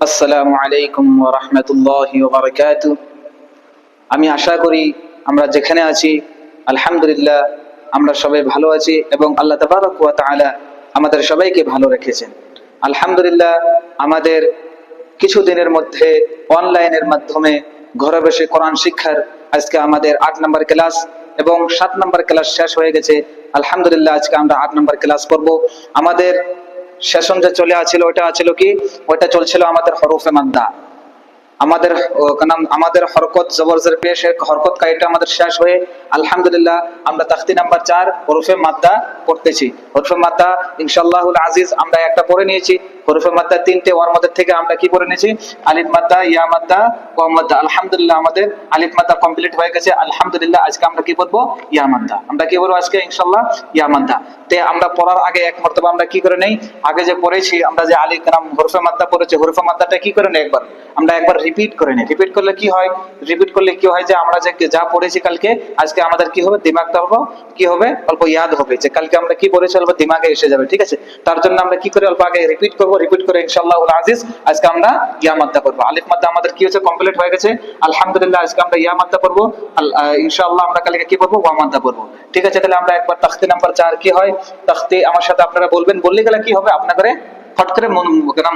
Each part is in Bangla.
আসসালামু আলাইকুম ওয়া রাহমাতুল্লাহি ওয়া বারাকাতুহু। আমি আশা করি আমরা যেখানে আছি আলহামদুলিল্লাহ আমরা সবাই ভালো আছি এবং আল্লাহ তাবারক ওয়া তাআলা আমাদের সবাইকে ভালো রেখেছেন। আলহামদুলিল্লাহ আমাদের কিছুদিনের মধ্যে অনলাইনের মাধ্যমে ঘরে বসে কোরআন শিক্ষার আজকে আমাদের ৮ নম্বর ক্লাস এবং ৭ নম্বর ক্লাস শেষ হয়ে গেছে। আলহামদুলিল্লাহ আজকে আমরা ৮ নম্বর ক্লাস করব। আমাদের সেশন যে চলে আছিল ওটা চলছিল আমাদের হরফে মাদ্দা। আমাদের হরকত জবরজের পেশ হরকত কাইটা আমাদের শেষ হয়ে আলহামদুলিল্লাহ আমরা তাখতি নাম্বার ৪ হরফে মাদ্দা পড়তেছি। হরফে মাদ্দা ইনশাআল্লাহুল আজিজ আমরা একটা পড়ে নিয়েছি। হরফে মাদ্দা ৩টে, ওর মধ্যে থেকে আমরা কি পড়ে নিয়েছি? আলিফ মাদ্দা, ইয়া মাদ্দা, ওয়া মাদ্দা। আলহামদুলিল্লাহ আমাদের আলিফ মাদ্দা কমপ্লিট হয়ে গেছে। আলহামদুলিল্লাহ আজকে আমরা কি পড়বো? ইয়া মাদ্দা। আমরা কি পড়বো আজকে ইনশাআল্লাহ? ইয়া মাদ্দা। তে আমরা পড়ার আগে এক মর্তবা আমরা কি করে নেই, আগে যে পড়েছি আমরা যে আলিফ কালাম হরফে মাদ্দা পড়েছি, হরফে মাদ্দাটা কি করে নেই আমরা একবার রিপিট করে নিই। রিপিট করলে কি হয় যে আমরা যে যা পড়েছি কালকে আজকে আমাদের কি হবে, দিমাগটা অল্প ইয়াদ হবে, যে কালকে আমরা কি পড়েছি অল্প দিমাগে এসে যাবে। ঠিক আছে, তার জন্য আমরা কি করি, অল্প আগে রিপিট করে ইনশাআল্লাহুল আজিজ আজকে আমরা ইয়া মাদ্দা করবো। আলিফ মাদ্দা আমাদের কি হচ্ছে, কমপ্লিট হয়ে গেছে। আলহামদুলিল্লাহ আজকে আমরা ইয়া মাদ্দা করবো। ইনশাআল্লাহ আমরা কালকে কি করবো, ওয়া মাদ্দা করবো। ঠিক আছে, তাহলে আমরা একবার তাখতি নাম্বার ৪ কি হয়, তাখতি আমার সাথে আপনারা বলবেন, বললে গেলে কি হবে, আপনাদের ফট করে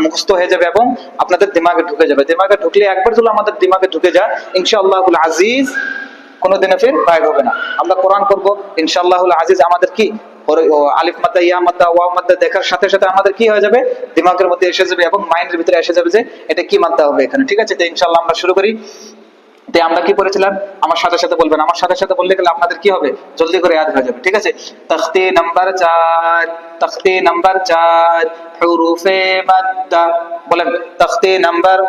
মুখস্থ হয়ে যাবে এবং আপনাদের দিমাগে ঢুকে যাবে। দিমাগে ঢুকলে একবার যদি আমাদের দিমাগে ঢুকে যায় ইনশাআল্লাহুল আজিজ কোনোদিনও ফির বাইর হবে না। আমরা কোরআন পড়বো ইনশাআল্লাহুল আজিজ, আমাদের কি আলিফ মাদ্দা, ইয়া মাদ্দা, ওয়াও মাদ্দা দেখার সাথে সাথে আমাদের কি হয়ে যাবে, দিমাগের মধ্যে এসে যাবে এবং মাইন্ডের ভিতরে এসে যাবে যে এটা কি মাদ্দা হবে এখানে। ঠিক আছে, তো ইনশাআল্লাহ আমরা শুরু করি। আমরা কি পড়েছিলাম, আমার সাথে সাথে বলবেন, আমার সাথে সাথে বললে গেলে আপনাদের কি হবে, জলদি করে ইয়াদ হয়ে যাবে। ঠিক আছে, তাখতি নাম্বার ৪ হুরুফে মাদ্দা। বলেন তাখতি নাম্বার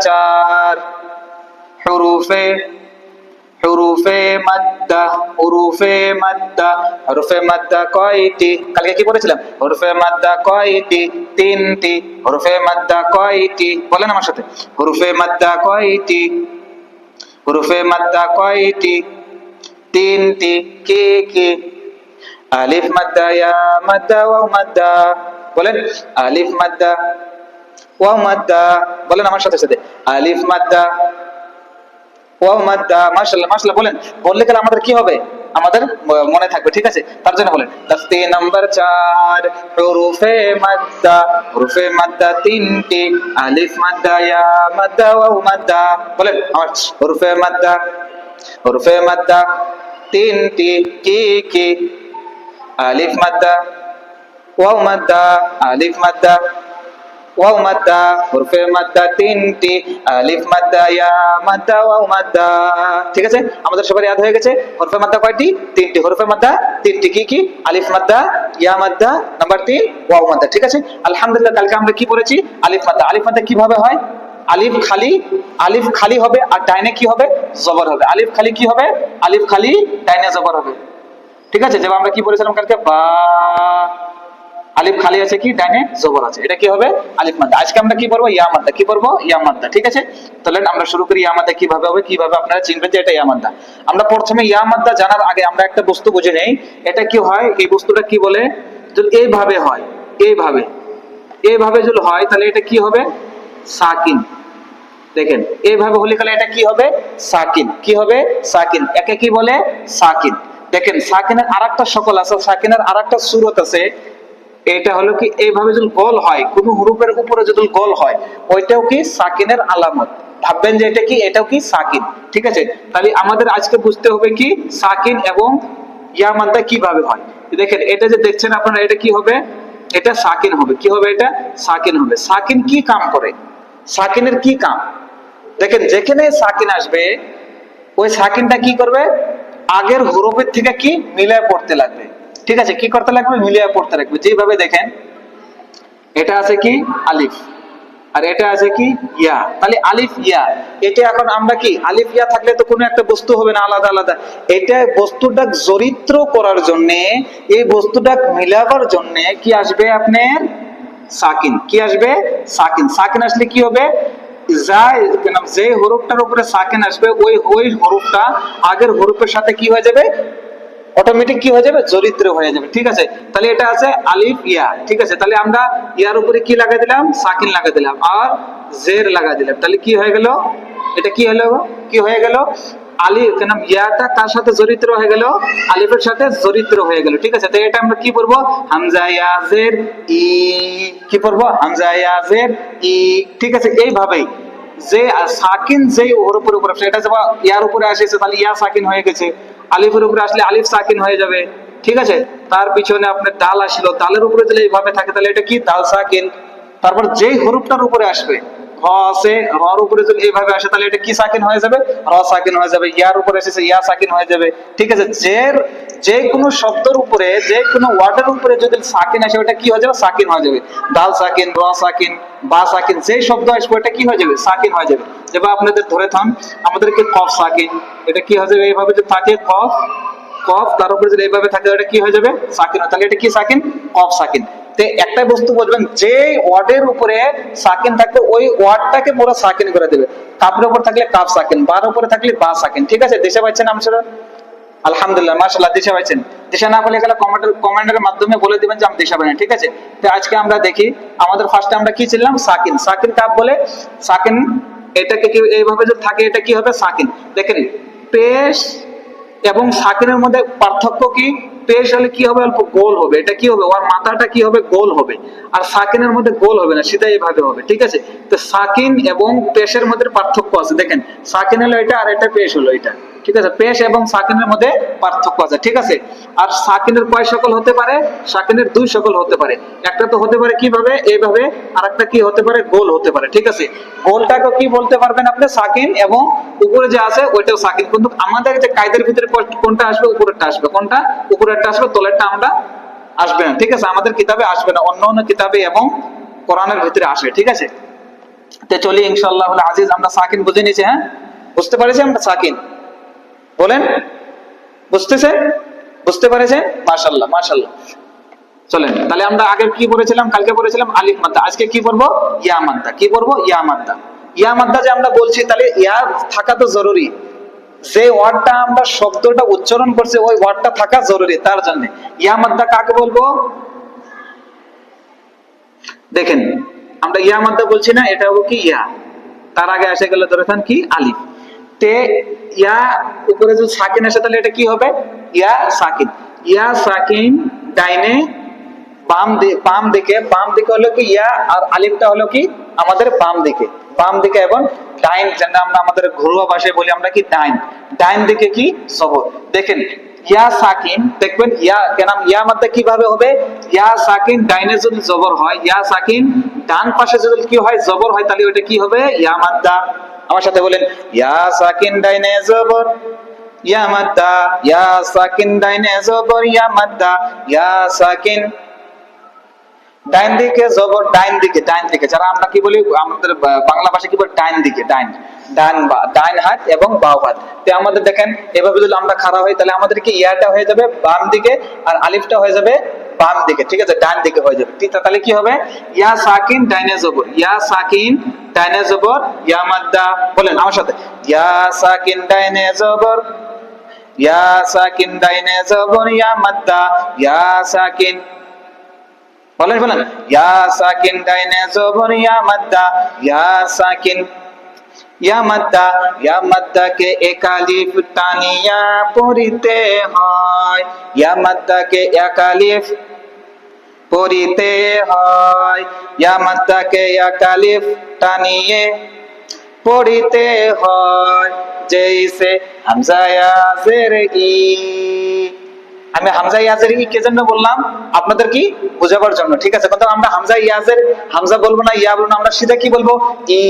৪ হুরুফে মাদ্দা। হরফে মাদ্দা কয়টি? কালকে কি পড়েছিলাম? হরফে মাদ্দা কয়টি? ৩টি। হরফে মাদ্দা কয়টি? বলেন আমার সাথে, হরফে মাদ্দা কয়টি? ৩টি। কি? আলিফ মাদ্দা, ইয়া মাদ্দা, ওয়াও মাদ্দা। বলেন আলিফ মাদ্দা, ওয়াও মাদ্দা। বলেন আমার সাথে সাথে, আলিফ মাদ্দা, ওয়াও মাদ্দা। মাশাআল্লাহ বলেন, বললে গেলে আমাদের কি হবে, আমাদের মনে থাকবে। ঠিক আছে, তার জন্য বলেন তাখতি নাম্বার ৪ হুরুফে মাদ্দা ৩টি। আলিফ মাদ্দা, ইয়া মাদ্দা, ওয়াও মাদ্দা। বলেন আমার হুরুফে মাদ্দা ৩টি। কি? আলিফ মাদ্দা, ওয়াও মাদ্দা, আলিফ মাদ্দা, ওয়াও মাদ্দা। হরফে মাদ্দা ৩টি, আলিফ মাদ্দা, ইয়া মাদ্দা, ওয়াও মাদ্দা। ঠিক আছে, আমাদের সবার ইয়াদ হয়ে গেছে হরফে মাদ্দা কয়টি? ৩টি। হরফে মাদ্দা 3টি। কি? আলিফ মাদ্দা, ইয়া মাদ্দা, নাম্বার ৩ ওয়াও মাদ্দা। ঠিক আছে, আলহামদুলিল্লাহ কালকে আমরা কি পড়েছি, আলিফ মাদ্দা। আলিফ মাদ্দা কিভাবে হয়, আলিফ খালি হবে আর ডাইনে কি হবে, জবর হবে। আলিফ খালি কি হবে, আলিফ খালি ডাইনে জবর হবে। ঠিক আছে, যেমন আমরা কি পড়েছিলাম কালকে, বা আলিফ খালি আছে, কি ডাইনে জবর আছে, এটা কি হবে, আলিফ মাদ্দা। আজকে আমরা কি পড়বো, ইয়া মাদ্দা। কি পড়বো, ইয়া মাদ্দা। ঠিক আছে, তাহলে আমরা শুরু করি। ইয়া মাদ্দা কিভাবে হবে, কিভাবে আপনারা চিনবেন যে এটা ইয়া মাদ্দা। আমরা প্রথমে ইয়া মাদ্দা জানার আগে আমরা একটা বস্তু বুঝে নেই, এটা কি হয়, এই বস্তুটা কি বলে, যদি এইভাবে হয়, এইভাবে যদি হয় তাহলে এটা কি হবে, সাকিন। দেখেন এইভাবে হলে গেলে এটা কি হবে, সাকিন। কি হবে, সাকিন। একে কি বলে, সাকিন। দেখেন সাকিনের আরেকটা সকল আছে, সাকিনের আরেকটা সূরত আছে। এটা হলো কি, এইভাবে যদি গোল হয়, কোন হুরুফের উপরে যদি গোল হয়, ওইটাও কি সাকিনের আলামত। ভাববেন যে এটা কি, এটাও কি সাকিন। ঠিক আছে, তাহলে আমাদের আজকে বুঝতে হবে কি সাকিন এবং ইয়া মাদ্দা কিভাবে হয়। দেখেন এটা যে দেখছেন আপনারা, এটা কি হবে, এটা সাকিন হবে। কি হবে, এটা সাকিন হবে। সাকিন কি কাম করে, সাকিনের কি কাম? দেখেন যেখানে সাকিন আসবে ওই সাকিনটা কি করবে, আগের হরফের থেকে কি মিলায় পড়তে লাগবে। ঠিক আছে, কি করতে লাগবে, মিলিয়ে পড়তে লাগবে। যেভাবে দেখেন এটা আছে কি আলিফ আর এটা আছে কি ইয়া, তাহলে আলিফ ইয়া। এটা এখন আমরা কি, আলিফ ইয়া থাকলে তো কোনো একটা বস্তু হবে না, আলাদা আলাদা। এটা বস্তুটা চরিত্র করার জন্য, এই বস্তুটা মিলাবার জন্য কি আসবে, আপনার সাকিন। কি আসবে, সাকিন। সাকিন আসলে কি হবে, যে হরফটার উপরে সাকিন আসবে ওই হরফটা আগের হরফের সাথে কি হয়ে যাবে, অটোমেটিক কি হয়ে যাবে, চরিত্র হয়ে যাবে। ঠিক আছে, তাহলে এটা আছে আলিফ ইয়া। ঠিক আছে, তাহলে আমরা ইয়ার উপরে কি লাগাই দিলাম, সাকিন লাগাই দিলাম আর জের লাগাই দিলাম। তাহলে কি হয়ে গেল, এটা কি হলো, কি হয়ে গেল, আলিফ কেন ইয়াটা তার সাথে জড়িত হয়ে গেল, আলিফের সাথে জড়িত হয়ে গেল। ঠিক আছে, তো এটা আমরা কি পড়বো, হামজা ইয়া জের ই, কি পড়বো, হামজা ইয়া জের ই। ঠিক আছে, এইভাবেই যে সাকিন যে ওর উপরে উপরে এটা যখন ইয়ার উপরে আসেছে তাহলে ইয়া সাকিন হয়ে গেছে, আলিফের উপরে আসলে আলিফ সাকিন হয়ে যাবে। ঠিক আছে, তার পিছনে আপনার ডাল আসলো, ডালের উপরে যদি এইভাবে থাকে তাহলে এটা কি, দাল সাকিন। তারপর যেই হরফটার উপরে আসবে, র আছে, রর উপরে যদি এইভাবে আসে তাহলে এটা কি সাকিন হয়ে যাবে, র সাকিন হয়ে যাবে। ইয়ার উপরে এসেছে ইয়া সাকিন হয়ে যাবে। ঠিক আছে, যে কোনো শব্দের উপরে, যে কোনো ওয়ার্ডের উপরে যদি সাকিন আসে ওটা কি হয়ে যাবে, সাকিন হয়ে যাবে। দাল সাকিন, র সাকিন, বা সাকিন, যেই শব্দ আসবে এটা কি হয়ে যাবে, সাকিন হয়ে যাবে। যেভাবে আপনাদের ধরে থান, আমাদেরকে কফ সাকিন, এটা কি হয়ে যাবে, এইভাবে যদি থাকে কফ, কফ তার উপরে যদি এইভাবে থাকে এটা কি হয়ে যাবে, সাকিন। তাহলে এটা কি সাকিন, কফ সাকিন। তো একটাই বস্তু বুঝবেন, যে ওয়ার্ডের উপরে সাকিন থাকবে ওই ওয়ার্ডটাকে পুরো সাকিন করে দেবে। কাপের উপর থাকলে কাপ সাকিন, বার উপরে থাকলে বা সাকিন। ঠিক আছে, দেশে পাচ্ছেন আপনারা, আলহামদুলিল্লাহ মাশাআল্লাহ দেশে পাচ্ছেন। দেশে না বলে গেলে কমেন্টের মাধ্যমে বলে দিবেন যে আমি দেশে পাই না। ঠিক আছে, তো আজকে আমরা দেখি আমাদের ফার্স্টে আমরা কি ছিলাম, সাকিন। সাকিন কাপ বলে, সাকিন এটাকে কি এইভাবে যদি থাকে এটা কি হবে, সাকিন। দেখেন পেশ এবং সাকিনের মধ্যে পার্থক্য কি, পেশ হলে কি হবে, অল্প গোল হবে, এটা কি হবে, ওর মাথাটা কি হবে, গোল হবে। আর সাকিনের মধ্যে গোল হবে না, সিধা এইভাবে হবে। ঠিক আছে, তো সাকিন এবং পেশের মধ্যে পার্থক্য আছে। দেখেন সাকিন হলো এটা আর এটা পেশ হলো এটা। ঠিক আছে, পেশ এবং সাকিনের মধ্যে পার্থক্য আছে। ঠিক আছে, আর সাকিনের কয় সকল হতে পারে, সাকিনের দুই সকল হতে পারে। একটা তো হতে পারে কিভাবে, এইভাবে, আর একটা কি হতে পারে, গোল হতে পারে। ঠিক আছে, গোলটাকে কি বলতে পারবেন আপনি, সাকিন, এবং উপরে যে আছে ওইটাও সাকিন। কিন্তু আমাদের যে কায়দার ভিতরে কোনটা আসবে, উপরেরটা আসবে, কোনটা উপরেরটা আসবে, তলেরটা আমরা আসবে না। ঠিক আছে, আমাদের কিতাবে আসবে না, অন্য অন্য কিতাবে এবং কোরআনের ভিতরে আসে। ঠিক আছে, তো চলি ইনশাআল্লাহ আজিজ, আমরা সাকিন বুঝে নিয়েছি। হ্যাঁ, বুঝতে পারছি আমরা সাকিন, বলেন বুঝতেছে, বুঝতে পারছেন, মাশাআল্লাহ মাশাআল্লাহ। চলেন তাহলে আমরা আগে কি পড়েছিলাম, কালকে পড়েছিলাম আলিফ মাদ্দা, আজকে কি পড়বো, ইয়া মাদ্দা। কি পড়বো, ইয়া মাদ্দা। ইয়া মাদ্দা যে আমরা বলছি তাহলে ইয়া থাকা তো জরুরি, যে ওয়ার্ডটা আমরা শব্দটা উচ্চারণ করছি ওই ওয়ার্ডটা থাকা জরুরি, তার জন্য ইয়া মাদ্দা কাকে বলবো। দেখেন আমরা ইয়া মাদ্দা বলছি না, এটা হলো কি ইয়া, তার আগে এসে গেলে ধরে থান কি আলিফ। তে ইয়া উপরে যদি সাকিন আসে তাহলে এটা কি হবে, ইয়া সাকিন। ইয়া সাকিন ডাইনে বাম দিকে, বাম দিকে হলো কি ইয়া, আর আলিফটা হলো কি আমাদের বাম দিকে, বাম দিকে এবং ডাইন, যেটা আমরা আমাদের ঘরোয়া ভাষায় বলি আমরা কি ডাইন, ডাইন দিকে কি সবর। দেখেন ইয়া সাকিন, দেখবেন ইয়া কেন ইয়া মাদ্দা কিভাবে হবে, ইয়া সাকিন ডাইনে যদি জবর হয়, ইয়া সাকিন ডান পাশে যদি কি হয়, জবর হয়, তাহলে ওটা কি হবে, ইয়া মাদ্দা। আমার সাথে বলেন, ইয়া সাকিন ডাইনে জবর ইয়া মাদ্দা, ইয়া সাকিন ডাইনে জবর ইয়া মাদ্দা, ইয়া সাকিন ডাইন দিকে জবর, ডাইন দিকে, ডাইন দিকে, যারা আমরা কি বলি আমাদের বাংলা ভাষায় কি বলি, ডাইন দিকে, ডাইন, ডান বা ডাইন হাত এবং বাম হাত। তো আমাদের দেখেন এভাবে যদি আমরা খাড়া হই তাহলে আমাদের কি ইয়াটা হয়ে যাবে বাম দিকে আর আলিফটা হয়ে যাবে বাম দিকে। ঠিক আছে, ডান দিকে হয়ে যাবে। ঠিক তাহলে কি হবে, ইয়া সাকিন ডাইনে জবর, ইয়া সাকিন ডাইনে জবর ইয়া মাদ্দা। বলেন আমার সাথে, ইয়া সাকিন ডাইনে জবর, ইয়া সাকিন ডাইনে জবর ইয়া মাদ্দা, ইয়া সাকিন, বলেন বলেন, ইয়া সাকিন ডাইনে জবর ইয়া মাদ্দা, ইয়া সাকিন ইয়া মাদ্দা। ইয়া মাদ্দা কে এক আলিফ টানিয়া পড়িতে হয়, ইয়া মাদ্দা কে এক আলিফ পড়িতে হয়, ইয়া মাদ্দা কে এক আলিফ টানিয়ে পড়িতে হয়, জৈসে হামজা ইয়াজের ই। আমি হামজা ইয়াজের ই কে জন্য বললাম, আপনাদের কি বোঝাবার জন্য। ঠিক আছে, কিন্তু আমরা হামজা ইয়াজের হামজা বলবো না, ইয়া বলবো না, আমরা সিধা কি বলবো, ই।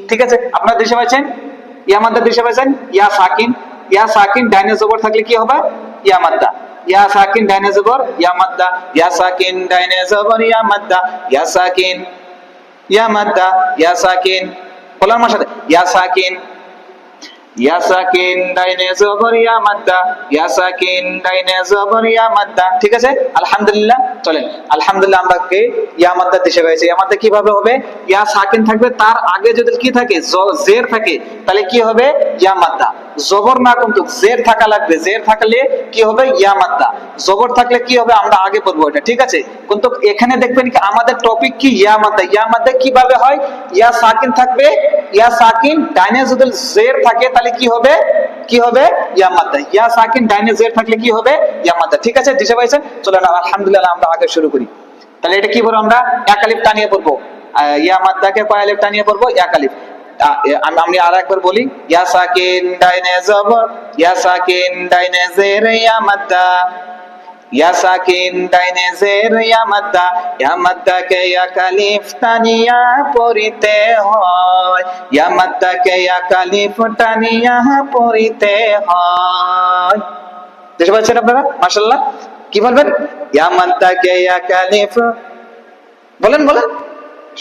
ঠিক আছে, আপনারা দেশে পাচ্ছেন, ইয়া মাদ্দা দেশে পাচ্ছেন, ইয়া সাকিন, ইয়া সাকিন ডাইনে জবর থাকলে কি হবে, ইয়া মাদ্দা, ইয়া সাকিন ডাইনে জবর ইয়া মাদ্দা, ইয়া সাকিন ডাইনে জবর ইয়া মাদ্দা, ইয়া সাকিন ইয়া মাদ্দা, ইয়া সাকিন। বলার আমার সাথে, ইয়া সাকিন ইয়া সাকিন ডাইনে জবর ইয়া মাদ্দা, ইয়া সাকিন ডাইনে জবর ইয়া মাদ্দা। ঠিক আছে, আলহামদুলিল্লাহ। চলেন আলহামদুলিল্লাহ আমরা কে ইয়া মাদ্দা দিশে পেয়েছি। ইয়া মাদ্দা কিভাবে হবে? ইয়া সাকিন থাকবে, তার আগে যদি কি থাকে, জের থাকে, তাহলে কি হবে? ইয়া মাদ্দা। জবর না কিন্তু জের থাকা লাগবে, জের থাকলে কি হবে? ইয়া মাদ্দা। জবর থাকলে কি হবে? আমরা আগে বলবো এটা, ঠিক আছে। কিন্তু এখানে দেখবেন কি আমাদের টপিক কি? ইয়া মাদ্দা। ইয়া মাদ্দা কিভাবে হয়? ইয়া সাকিন থাকবে, ইয়া সাকিন ডাইনে যদি জের থাকে তাহলে কি হবে? কি হবে? ইয়া মাদ্দা। ইয়া সাকিন ডাইনে জের থাকলে কি হবে? ইয়া মাদ্দা। ঠিক আছে, দিশা পাইছেন? চলেন আলহামদুলিল্লাহ আমরা আগে শুরু করি। তাহলে এটা কি বলবো আমরা? এক আলিফ টানিয়ে পড়বো। ইয়া মাদ্দাকে কয় আলিফ টানিয়ে পড়বো? এক আলিফ। আমি আর একবার বলি, ইয়া সাকিন ডাইনে জবর, ইয়া সাকিন ডাইনে জের ইয়া মাদ্দা, ইয়া সাকিন ডাইনে জের ইয়া মাদ্দা, ইয়া মাদ্দাকে এক আলিফ টানিয়া পড়িতে হয়, ইয়া মাদ্দাকে এক আলিফ টানিয়া পড়িতে হয়। বুঝতে পারছেন আপনারা? মাশাআল্লাহ। কি বলবেন? ইয়া মাদ্দাকে এক আলিফ, বলেন বলেন,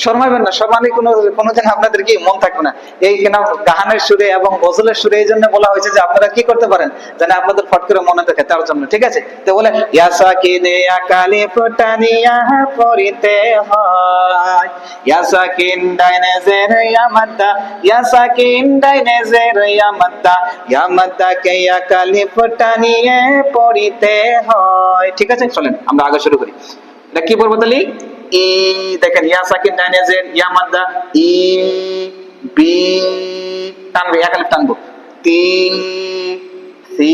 শর্মাবেন না, শর্মালে কোনোদিন আপনাদের কি মন থাকবে না। এই কেন গানের সুরে এবং গজলের সুরে এই জন্য বলা হয়েছে যে আপনারা কি করতে পারেন, যেন আপনাদের ফট করে মনে থাকে, তার জন্য। ঠিক আছে, তো বলে ইয়া সাকিনে আকালি ফুটানিয়া পড়িতে হয়, ইয়া সাকিন ডাইনে জের ইয়া মাদ্দা, ইয়া সাকিন ডাইনে জের ইয়া মাদ্দা, ইয়া মাদ্দা কে আকালি ফুটানিয়ে পড়িতে হয়। ঠিক আছে, চলেন আমরা আগে শুরু করি। এটা কি পড়বো তাহলে? ই, দেখেন ইয়া সাকিন ডাইনে জের ইয়া মাদ্দা, ই বি, টানবে এক আলিফ টানবো, তি, সি,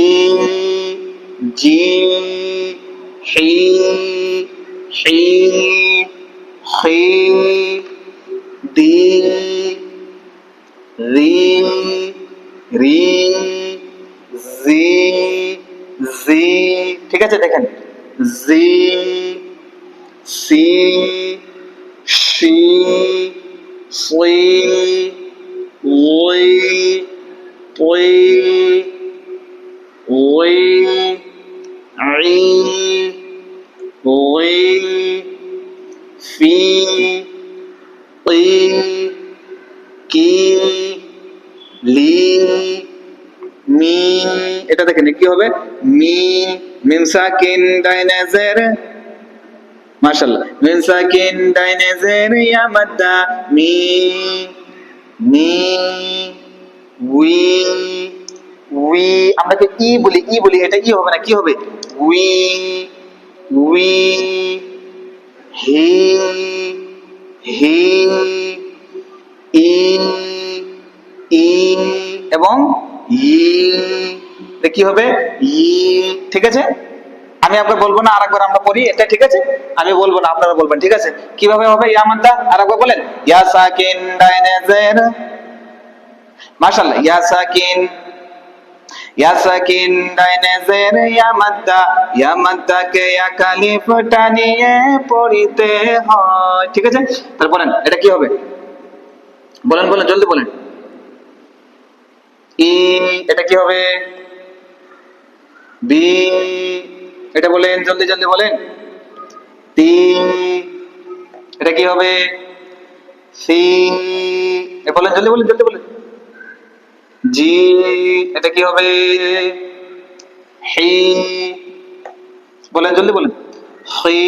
জি, হি, হি, হি, দি, রি, রি, জি, জি। ঠিক আছে, দেখেন জি, সি, শি, সি, ওই, ওই, ওই, আই, ওই, ফি, পি, কি, লি, মি। এটা দেখেন কি হবে? মি, মিম সাকিন ডাইনে জের, মাশাআল্লাহ, মিম সাকিন ডাইনে জের ইয়া মাদ্দা, মি, মি, উই, উই। আমরা কি ই বলি, ই বলি, এটা ই হবে না, কি হবে? উই, উই, হি, হি, ই, ই এবং ই। এটা কি হবে? ই। ঠিক আছে, আমি আপনার বলবো না, আরেকবার আমরা পড়ি এটা। ঠিক আছে, আমি বলবো না, আপনারা বলবেন। ঠিক আছে, কিভাবে হবে ইয়া মাদ্দা? আরেকবার বলেন, ইয়া সাকিন ডাইনে জের, মাশাআল্লাহ, ইয়া সাকিন, ইয়া সাকিন ডাইনে জের ইয়া মাদ্দা, ইয়া মাদ্দা কে এক আলিফ টানিয়ে পড়িতে হয়। ঠিক আছে, তাহলে বলেন এটা কি হবে? বলেন বলেন, জলদি বলেন। ই, এটা কি হবে? বি, এটা বলেন, জলদি জলদি বলেন। তি, এটা কি হবে? সি, বলেন জলদি বলেন, জলদি বলেন। জি, এটা কি হবে? হি, বলেন জলদি বলেন। হি,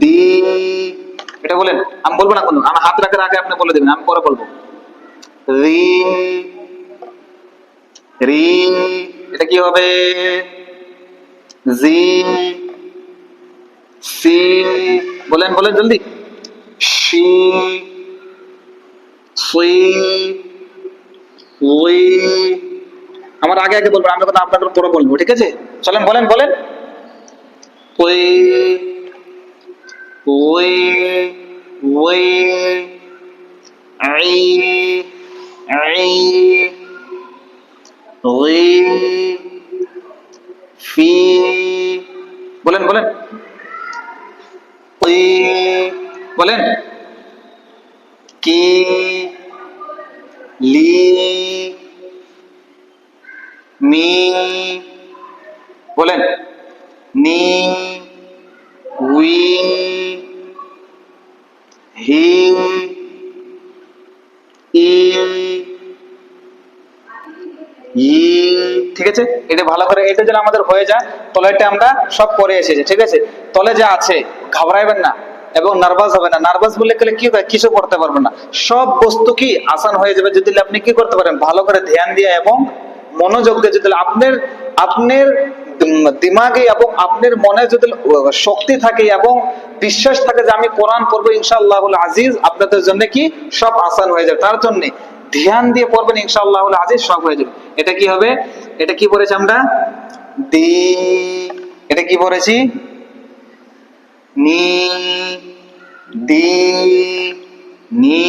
দি, এটা বলেন, আমি বলবো না কোনো, আমার হাত রাখার আগে আপনি বলে দেবেন, আমি পরে বলবো। রি, রি, এটা কি হবে? জি, সি, বলেন বলেন জলদি। শি, সুই, উই। আমার আগে আগে বলবো, আমি কথা আপনাদের পরে বলবো। ঠিক আছে, চলেন বলেন বলেন। উই, উই, উই, আই, আই, উই, ফি, বলেন বলেন। উই, বলেন। কি, লি, মি, বলেন। নি, উই, হি, ই, ঠিক আছে, এটা ভালো করে, এটা যেন আমাদের হয়ে যায়। তলেটা আমরা সব করে এসেছি, ঠিক আছে। তলে যা আছে ঘাবড়াইবেন না এবং নার্ভাস হবে না। নার্ভাস বলে গেলে কি হয়, কিছু করতে পারবেন না। সব বস্তু কি আসান হয়ে যাবে যদি আপনি কি করতে পারেন, ভালো করে ধ্যান দিয়ে এবং মনোযোগ দিয়ে যদি আপনার আপনার দিমাগে এবং আপনার মনে যদি শক্তি থাকে এবং বিশ্বাস থাকে যে আমি কোরআন পড়বো ইনশাআল্লাহুল আজিজ, আপনাদের জন্য কি সব আসান হয়ে যাবে। তার জন্য ধ্যান দিয়ে পড়বেন ইনশাআল্লাহুল আজিজ, সব হয়ে যাবে। এটা কি হবে, এটা কি পড়েছি আমরা, দি, এটা কি পড়েছি, নি, দি, নি,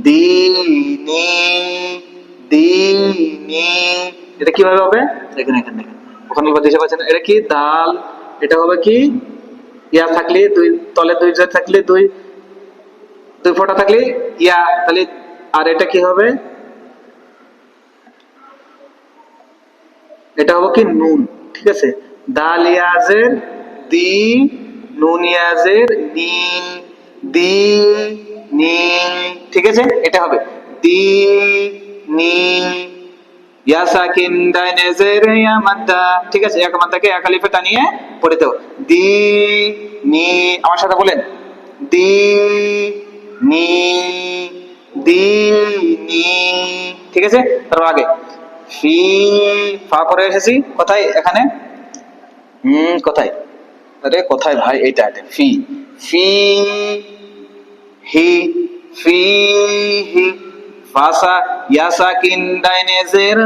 দি, নি, দি, নি। এটা কিভাবে হবে, এখানে এখানে দেখেন, ওখানে দিশা পাচ্ছেন, এটা কি দাল, এটা হবে কি ইয়া থাকলে দুই, তলে দুই জয় থাকলে দুই, দুই ফোঁটা থাকলে ইয়া, তাহলে আর এটা কি হবে, এটা হবে কি নুন, ঠিক আছে। দাল ইয়াজের দি, নুন ইয়াজের নি, দি, নি, ঠিক আছে। এটা হবে দি, নি, ইয়া সাকিন দাইনে জের ইয়া মাদ্দা, ঠিক আছে। এক মাদ্দাকে এক আলিফে টানিয়ে পড়ে দাও, দি, নি, আমার সাথে বলেন, দি, নি, দি, নি, ঠিক আছে। তারপর আগে ফি, ফা করে এসেছি কোথায়, এখানে, কোথায়, আরে কোথায় ভাই, এইটা ফি, ফি, হি, ফি, হি, ফাসা ইয়াসাকিন দাইনে জের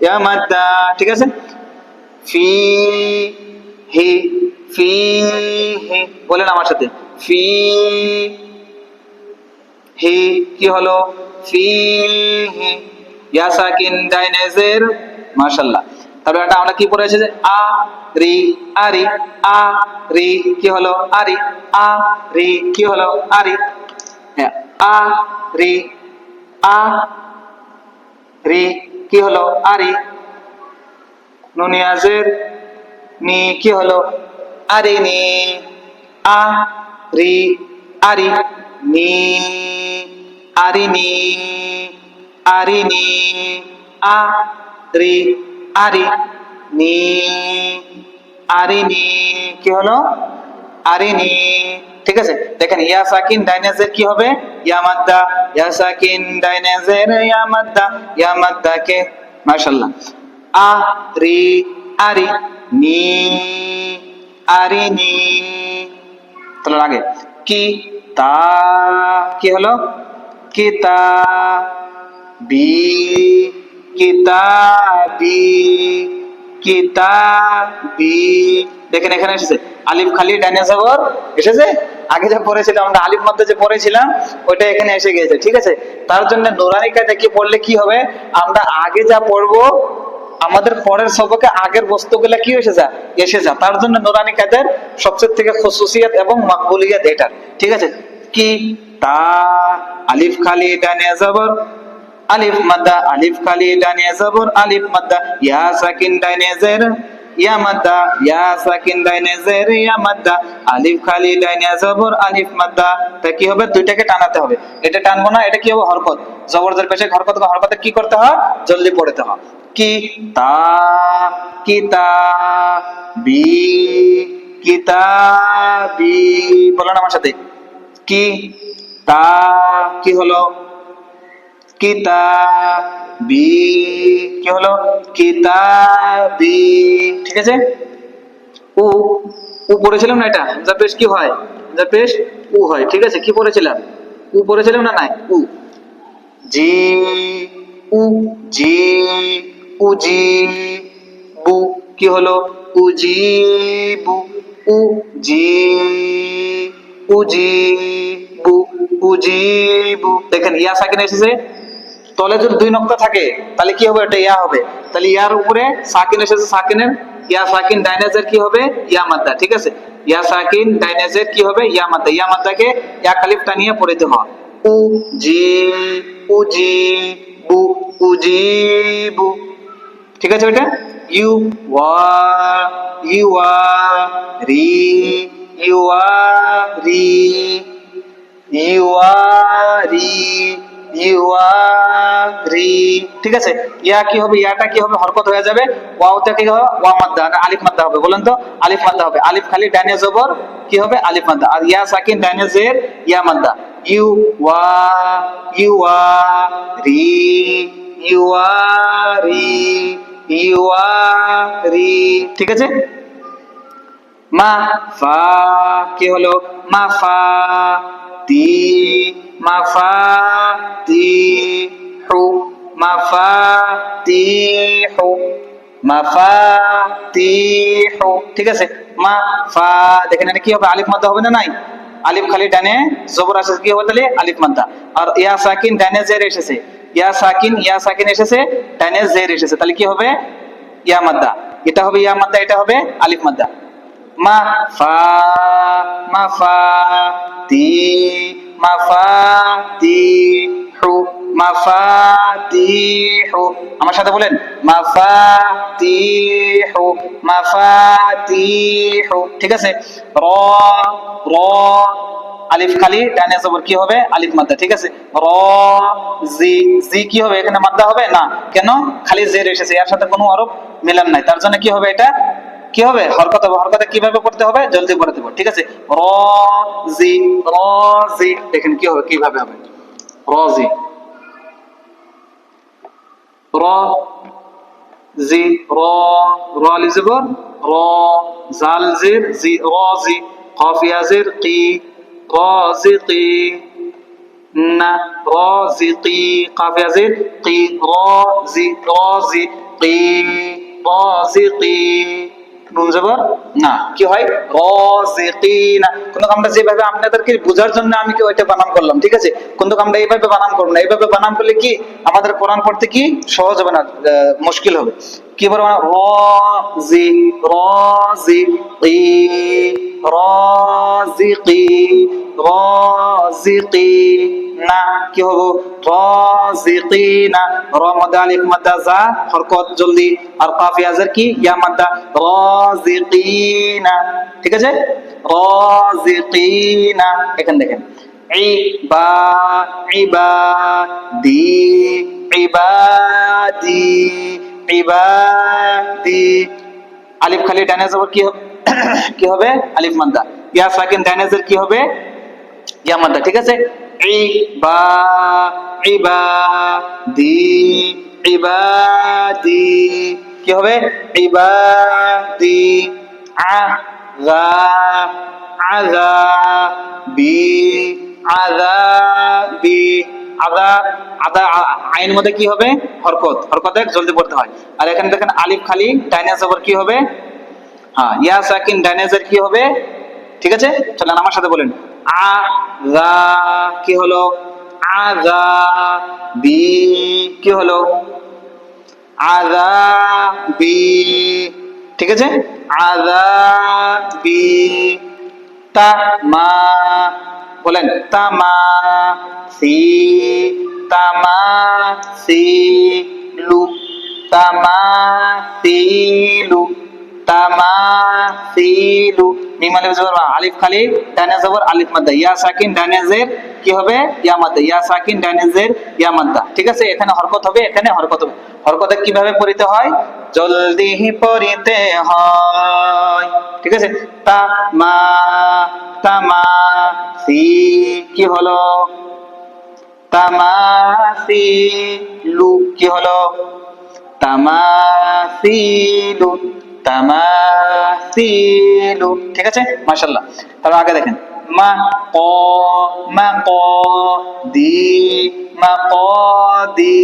ইয়া মাদ্দা, ঠিক আছে। ফি, হি, ফি, হি, বলেন আমার সাথে, ফি, হি, কি হলো, ফি, হি, ইয়া সাকিন দাইনে জের, মাশাআল্লাহ। তারপর এটা আমরা কি পড়েছে যে আ রি, আরি, আ রি, কি হলো আরি, আ রি, কি হলো আরি, হ্যাঁ, আ রি, আ রি, কি হলো আরি, নুনিয়াজের নি, কি হলো আরি, নি, আ রি, আরি, নি, আরিনি, আরিনি, আ রি, আরি, নি, আরিনি, কি হলো আরিনি, ঠিক আছে। দেখেন ইয়া সাকিন ডাইনেজের কি হবে, ইয়া মাদ্দা, ইয়া সাকিন ডাইনেজের ইয়া মাদ্দা, ইয়া মাদ্দা কে, মাশাআল্লাহ। আ রি, আরি, নি, আরিনি, তাহলে আগে কি তা, কি হলো কিতাবি, কিতাবি, কিতাবি, দেখেন এখানে এসেছে আলিফ খালি ডাইনে জবর এসেছে। আগে যা পড়েছিলাম আমরা আলিফ মধ্যে যে পড়েছিলাম ওইটা এখানে এসে গিয়েছে, ঠিক আছে। তার জন্য নুরানি কায়দা কি পড়লে কি হবে, আমরা আগে যা পড়বো আমাদের পরের সবকে আগের বস্তুগুলা কি এসে যা। তার জন্য নুরানি কায়দার সবচেয়ে থেকে খুসুসিয়াত এবং মাকবুলিয়াত এটা, ঠিক আছে। কি তা, আলিফ খালি ডানে জবর, আলিফ মাদ্দা, আলিফ খালি ডানে জবর, আলিফ মাদ্দা, ইয়া সাকিন ডানে জের ইয়া মাদ্দা, ইয়া সাকিন ডানে জের ইয়া মাদ্দা, আলিফ খালি ডানে জবর, আলিফ মাদ্দা। তা কি হবে, দুইটাকে টানাতে হবে, এটা টানবো না, এটা কি হবে হরকত, জবরদের পেশে হরকত, হরকতে কি করতে হয়, জলদি পড়তে হয়। কি তা, কিতাবি, কিতাবি, বলেন আমার সাথে, কি তা, কি হলো কিতাবি, কি হলো কিতাবি, ঠিক আছে। উ, উ পড়েছিলাম না, এটা যা পেশ কি হয়, যা পেশ উ হয়, ঠিক আছে। কি পড়েছিলাম, উ পড়েছিলাম না, নাই উ, জি, উ, জি, উজি, বু, কি হলো উজিবু, উজি, উজিবু, উজিবু, দেখেন ইয়া সাকিন এসেছে, তলে যদি দুই নক্তা থাকে তাহলে কি হবে, এটা ইয়া হবে। তাহলে ইয়ার উপরে সাকিন এসেছে, সাকিনের ইয়া সাকিন ডাইনেজের কি হবে ইয়া মাদ্দা, ঠিক আছে। ইয়া সাকিন ডাইনেজের কি হবে ইয়া মাদ্দা, ইয়া মাদ্দাকে ইয়া কালিফ টানিয়ে পড়িতে হয়, উ জি, উজি, বু, উজিবু, ঠিক আছে। ওইটা ইউ ওয়া, ইউ রি, ইউ রি, ইউ রি, ইউ রি, ঠিক আছে। ইয়া কি হবে, ইয়াটা কি হবে, হরকত হয়ে যাবে। ওয়াওটা কি হবে, ওয়া মাদ্দা, আলিফ মাদ্দা হবে। বলেন তো, আলিফ মাদ্দা হবে। আলিফ খালি ডানে জবর কি হবে, আলিফ মাদ্দা। আর ইয়া সাকিন ডানে জের, ইয়া মাদ্দা। ইউ ওয়া, ইউ ওয়া রি, ইউ ওয়া রি, ইউ ওয়া রি, ঠিক আছে। মা ফা কি হলো, মা ফা তি, মা ফা তি হু, মা ফা তি হু, মা ফা তি হু, ঠিক আছে। মা ফা, দেখেন এটা কি হবে, আলিফ মাদ্দা হবে না, নাই আলিফ খালি ডানে জবর আসে, কি হবে তাহলে আলিফ মাদ্দা। আর ইয়া সাকিন ডানে জের এসেছে, ইয়া সাকিন, ইয়া সাকিন এসেছে, ডানে জের এসেছে, তাহলে কি হবে, ইয়া মাদ্দা। এটা হবে ইয়া মাদ্দা, এটা হবে আলিফ মাদ্দা। মা ফা, মা ফা তি, মা ফা তি হু, মা ফা তি হু, আমার সাথে বলেন, মা ফা তি হু, মা ফা তি হু, ঠিক আছে। র, র আলিফ খালি ডানে জবর কি হবে, আলিফ মাদ্দা, ঠিক আছে। র জি, জি কি হবে, এখানে মাদ্দা হবে না, কেন, খালি জের এসেছে, এর সাথে কোনো হরফ মিলান নাই, তার জন্য কি হবে, এটা কি হবে, হরকত হবে। হরকত কিভাবে করতে হবে, জলদি করে দেব, ঠিক আছে। র জি, র জি, দেখেন কি হবে, কিভাবে হবে, র জি, র জি, র, র আলিফ জবর র, জাল জের জি, র জি, কফ ইয়া জের কি, রাজিকি, না রাজিকি, কাফ ইয়া জের কি, রাজি, রাজিকি, রাজিকি, নুন জবর না, কি হয়, রাজিকিনা। কিন্তু আমরা যেভাবে আপনাদেরকে বোঝার জন্য আমি কি ওইটা বানান করলাম, ঠিক আছে। কিন্তু আমরা এইভাবে বানান করব না, এইভাবে বানান করলে কি আমাদের কোরআন পড়তে কি সহজ হবে না, মুশকিল হবে। কি বলবো, রাজি, রাজিকি, রাজিকি, রাজিকি, না কি হবো, রাজিকিনা, র মাদ্দা আলিফ মাদ্দা জা হরকত জলদি, আর কাফ ইয়াজের কি ইয়া মাদ্দা, রাজিকিনা, ঠিক আছে। রাজিকিনা, এখানে দেখেন ইবা, ইবাদি, ইবাদি, ইবাদি, আলিফ খালি ডানে জবর কি হবে, কি হবে, আলিফ মাদ্দা। ইয়া সাকিন ডানে জের কি হবে, ইয়া মাদ্দা, ঠিক আছে। ইবা, ইবাদি, ইবাদি, কি হবে, ইবাদি। আযা, আযাবি, আযাবি, আযা, আদা আইন মধ্যে কি হবে, হরকত, হরকতে জলদি পড়তে হয়। আর এখানে দেখেন আলিফ খালি ডাইনে জবর কি হবে, হ্যাঁ ইয়া সাকিন ডাইনে জের কি হবে, ঠিক আছে। চলেন আমার সাথে বলেন, আযা কি হলো, আযা বি কি হলো, আযা বি, ঠিক আছে। আযা বি, তামা, বলেন তামা সি, তামা সি লু, তামা সিলু, তামা সিলু, মিম আলিফ জবর আলিফ খালি ডানে জবর আলিফ মাদ্দা, ইয়া সাকিন ডানে জের কি হবে, ইয়া মাদ্দা, ইয়া সাকিন ডানে জের ইয়া মাদ্দা, ঠিক আছে। এখানে হরকত হবে, এখানে হরকত হবে। হরকতে কিভাবে পড়িতে হয়, জলদি পড়িতে হয়, ঠিক আছে। তামা, তামা সি কি হলো, তামাসিলু কি হলো, তামাসিলু, তামাসিলু, ঠিক আছে, মাশাআল্লাহ। তাহলে আগে দেখেন, মা ক, মা ক দি, মা ক দি,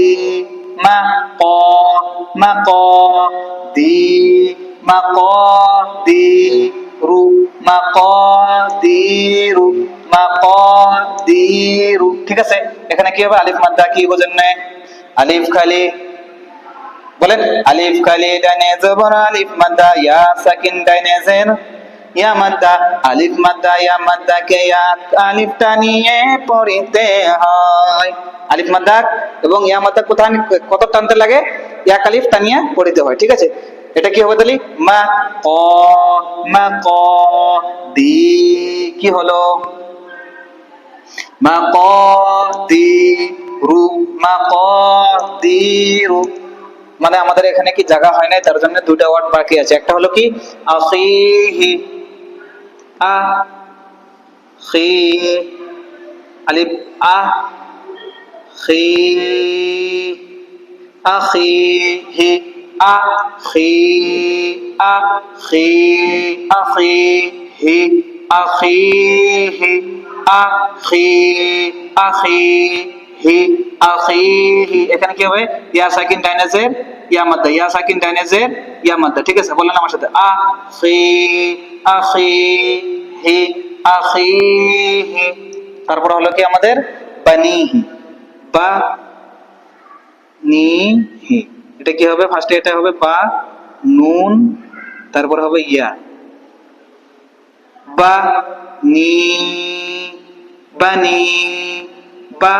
মা ক, মা ক দি, মা ক দি রু, মা ক দি রু, মা ক দি রু, ঠিক আছে। এখানে কি হবে, আলিফ মাদ্দা, কি বোঝেন না, আলিফ খালি, বলেন আলিফ খালি ডানে জবর আলিফ মাদ্দা, ইয়া সাকিন ডানে জের ইয়া মাদ্দা, আলিফ মাদ্দা ইয়া মাদ্দা কে ইয়া আলিফ টানিয়ে পড়িতে হয়। আলিফ মাদ্দা এবং ইয়া মাদ্দা কোথায় কত টানতে লাগে, ইয়া আলিফ টানিয়ে পড়িতে হয়, ঠিক আছে। এটা কি হবে তাহলে, মা ক, মা ক দি কি হলো, মা ক দি রু, মা ক তাকদিরু, মানে আমাদের এখানে কি জায়গা হয় নাই, তার জন্য দুইটা ওয়ার্ড বাকি আছে। একটা হলো কি আখিহি, আ খি, আলিফ আ খি, আখিহি, আখি, আখি, আখিহি, আখিহি, আখি, আখিহি, আখিহি। এখানে কি হবে? ইয়া সাকিন ডাইনেজের ইয়া মাদ্দা, ইয়া সাকিন ডাইনেজের ইয়া মাদ্দা। ঠিক আছে, বললেন আমার সাথে আখি, আখিহি, আখিহি। তারপর হলো কি আমাদের বানিহি, বা নি হি। এটা কি হবে? ফার্স্টে এটা হবে বা, নুন, তারপর হবে ইয়া, বা নি, বানি, বা।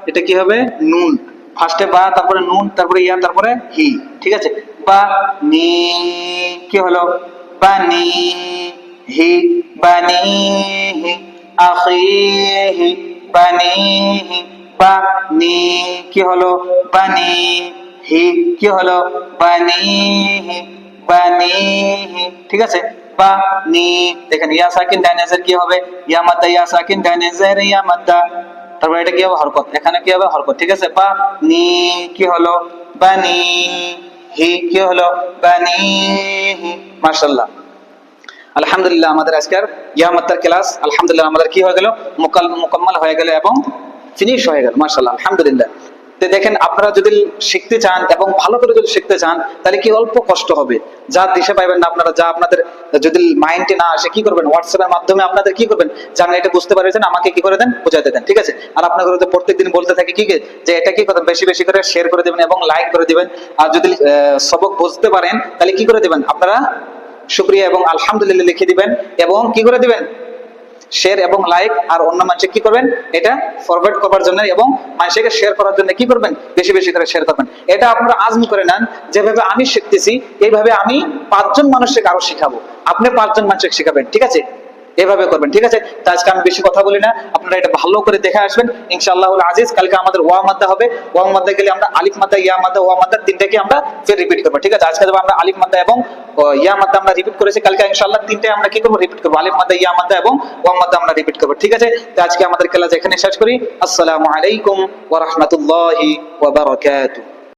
এটা কি হবে? নুন, ফার্স্টে বা, তারপরে নুন, তারপরে ইয়া, তারপরে হি। ঠিক আছে, বা নি, কি হলো? বানি হি, বানি হি, আখিহি, বানি হি, বানি, কি হলো? বানি হি, কি হলো? বানি হি, বানি হি। ঠিক আছে, বানি। দেখেন ইয়া সাকিন ডাইনেজের কি হবে? ইয়া মাদ্দা, ইয়া সাকিন ডাইনেজের ইয়া মাদ্দা। তারপর এটা কি হবে? হরকত। এখানে কি হবে? হরকত। ঠিক আছে, বানি, কি হলো? বানি হি, কি হলো? বানি হি। মাশাআল্লাহ, আলহামদুলিল্লাহ, আমাদের আজকের ইয়া মাদ্দার ক্লাস আলহামদুলিল্লাহ আমাদের কি হয়ে গেল? মুকাম্মাল হয়ে গেল এবং ফিনিশ হয়ে গেল। মাশাআল্লাহ, আলহামদুলিল্লাহ। তো দেখেন, আপনারা যদি শিখতে চান এবং ভালো করে যদি শিখতে চান, তাহলে কি অল্প কষ্ট হবে, যা দিশা পাইবেন না আপনারা, যা আপনাদের যদি মাইন্ডে না আসে, কি করবেন? হোয়াটসঅ্যাপের মাধ্যমে আপনাদের কি করবেন? যারা এটা বুঝতে পারছেন আমাকে কি করে দেন, বুঝাতে দেন। ঠিক আছে, আর আপনাদের তো প্রত্যেকদিন বলতে থাকি কি যে এটা কি করবেন, বেশি বেশি করে শেয়ার করে দিবেন এবং লাইক করে দিবেন। আর যদি সবক বুঝতে পারেন তাহলে কি করে দিবেন আপনারা? শুকরিয়া এবং আলহামদুলিল্লাহ লিখে দিবেন এবং কি করে দিবেন? শেয়ার এবং লাইক। আর অন্য মানুষকে কি করবেন? এটা ফরওয়ার্ড করার জন্য এবং মানুষকে শেয়ার করার জন্য কি করবেন? বেশি বেশি করে শেয়ার করবেন। এটা আপনারা আজম করে নেন, যেভাবে আমি শিখতেছি এইভাবে আমি 5 জন মানুষকে আরো শিখাবো, আপনি 5 জন মানুষকে শিখাবেন। ঠিক আছে, এভাবে করবেন। ঠিক আছে, তো আজকে আমি বেশি কথা বলি না, আপনারা এটা ভালো করে দেখে আসবেন ইনশাআল্লাহুল আজিজ। কালকে আমাদের ওয়া মাদ্দা হবে, ওয়া মাদ্দা গেলে আমরা আলিফ মাদ্দা, ইয়া মাদ্দা, ওয়া মাদ্দা তিনটাকে আমরা ফের রিপিট করবো। ঠিক আছে, আজকে আমরা আলিফ মাদ্দা এবং ইয়া মাদ্দা আমরা রিপিট করেছি, কালকে ইনশাআল্লাহ তিনটাই আমরা কি করবো? রিপিট করবো। আলিফ মাদ্দা, ইয়া মাদ্দা এবং ওয়া মাদ্দা আমরা রিপিট করবো। ঠিক আছে, তো আজকে আমাদের ক্লাস এখানে শেষ করি। আসসালামু আলাইকুম ওয়া রাহমাতুল্লাহি ওয়া বারাকাতুহু।